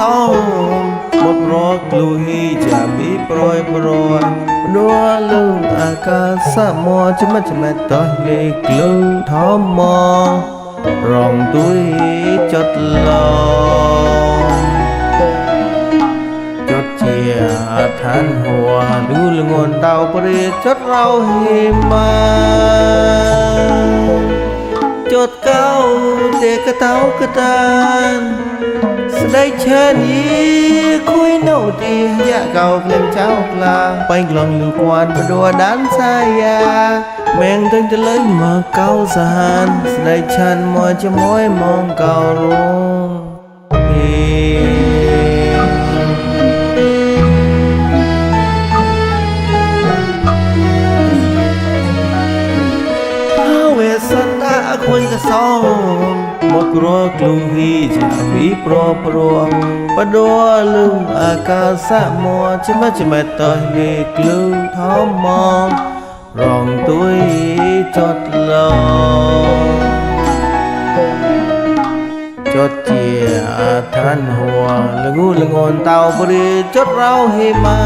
สองหมดรอกลุยจะมีโปรยโปรยนัวลุงอากาศสะมอจะมาจะมาต่อเล็กลุงทอมมองรองตุยจดลองจดเจียทันหัวดูลงวนเตาปรีจดเราหิมาจดเก้าเด็กกระเต้ากระตานสดายเชิญยีคุยโนตียะเก่าเพลงเจ้าปลาไปกลองลูกวานประดัวด้านสายาแมงตึงจะเลยมาเก้าสานสดายฉันมอจะม้อยมองเก่ารุงสันดาควรจะสองหมดรอกลุยจะมีโปรโปรประดัวลุงอากาศะมัวจะมาต่อเล็กลุงท้อมมองรองตุยจดลองจดเจียทันหัวละงูละงอนเตาบริจดเราให้มา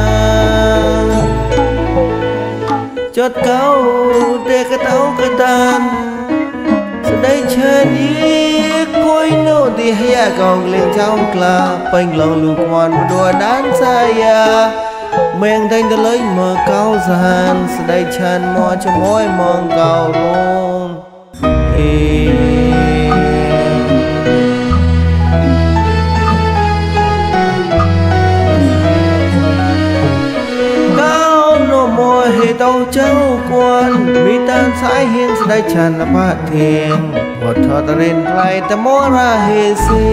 จดเก้าเด็กกระเต้ากระดานสดายเชิญยีคุยโนตีให้ยากองเลี้ยงเจ้ากลาไปลองลูกวานมาดัวด้านสายาแมงแดงจะเลยมาเก้าสานสดายฉันมอจะม้อยมองเก่าลงให้เต้าเจ้ากวนมีตานสายเฮียงสดายฉันละพาเทียงวดทอดเรนไกลแต่มอราเฮสิ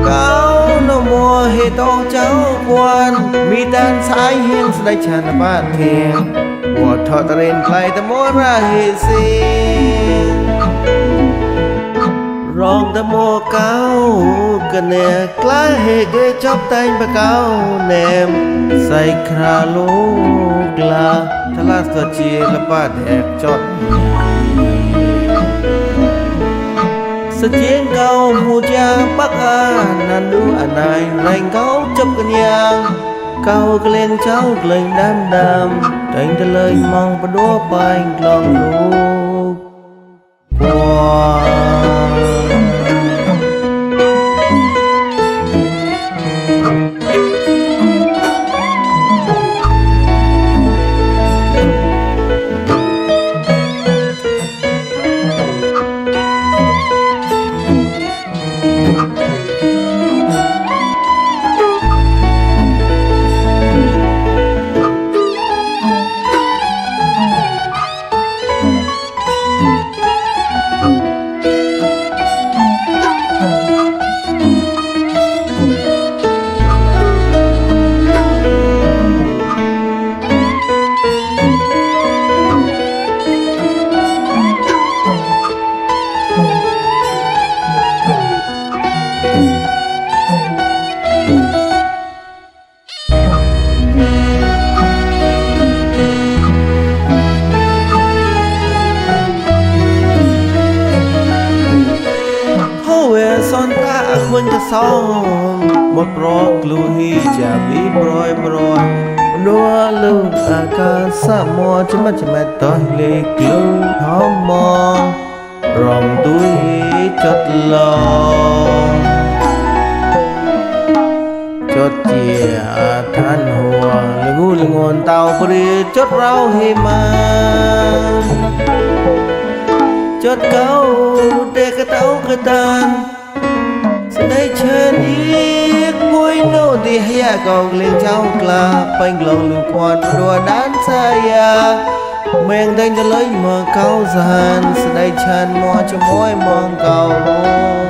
เก้าโนโมให้เต้าเจ้ากวนมีตานสายเฮียงสดายฉันละพาเทียงวดทอดเรนไกลแต่มอราเฮสิรองตะโมเก้ากันเนกล้าเหกชอบแต่งปะเก้าแนมใส่คราลูกลาทลาสเจียละป้าแดกจดสเจียงเก่าหูจาปักอานันดูอันไหนแรงเขาจับกันยางเก่าเกลียงเจ้าเกลียงดำแต่งจะเลยมองประดัวไปกลองลูกบัวซอนตาควรจะสองหมดรอกลุยจะมีโปรยโปรยนัวลุงอากาศสะมอจะมาต่อเล็กลุงหอมมองรองตุยจดลองจดเจียทันหัวละงูละงอนเตาปรีจดเราให้มาจดเก้าเด็กกระเต้ากระดานสดายเชิญยีคุยโนตีให้ยากองเลี้ยงเจ้ากลาไปกลองลูกวานประดัวด้านสายาแมงแดงจะเลยมาเก้าสานสดายฉันมอจะม้อยมองเก่าลง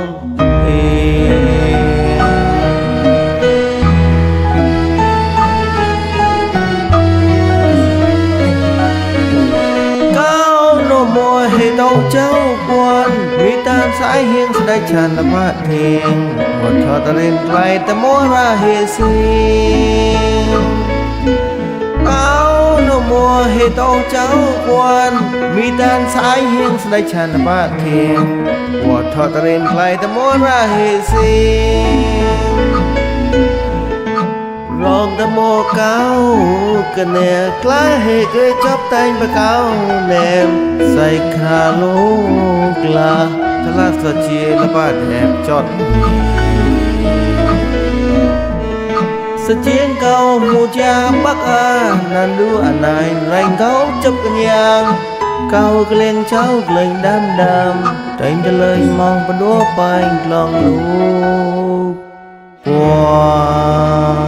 ให้เต้าเจ้ากวนมีตานสายเฮียงสดายฉันละพาเทียงวดทอดเรนไกลแต่มอราเฮสิเก้าโนโมให้ โตเจ้าควนมีดานสายเฮียงสไลชันบาเทียงวอดทอดเรนไกลตะมอราเฮซีรองตะโมเก้ากันเนกล้าเฮเกยจับแตงบะเก้าแนมใส่คราโลกลาทลาสเจียละบาดแหบจอดสเจียงเก่าหมูจาบักอานันดูอันไหนแรงเขาจับกันยังเก่าเกลียงเจ้าเกลียงดำใจจะเลยมองปะดัวไปกลองลูกว้า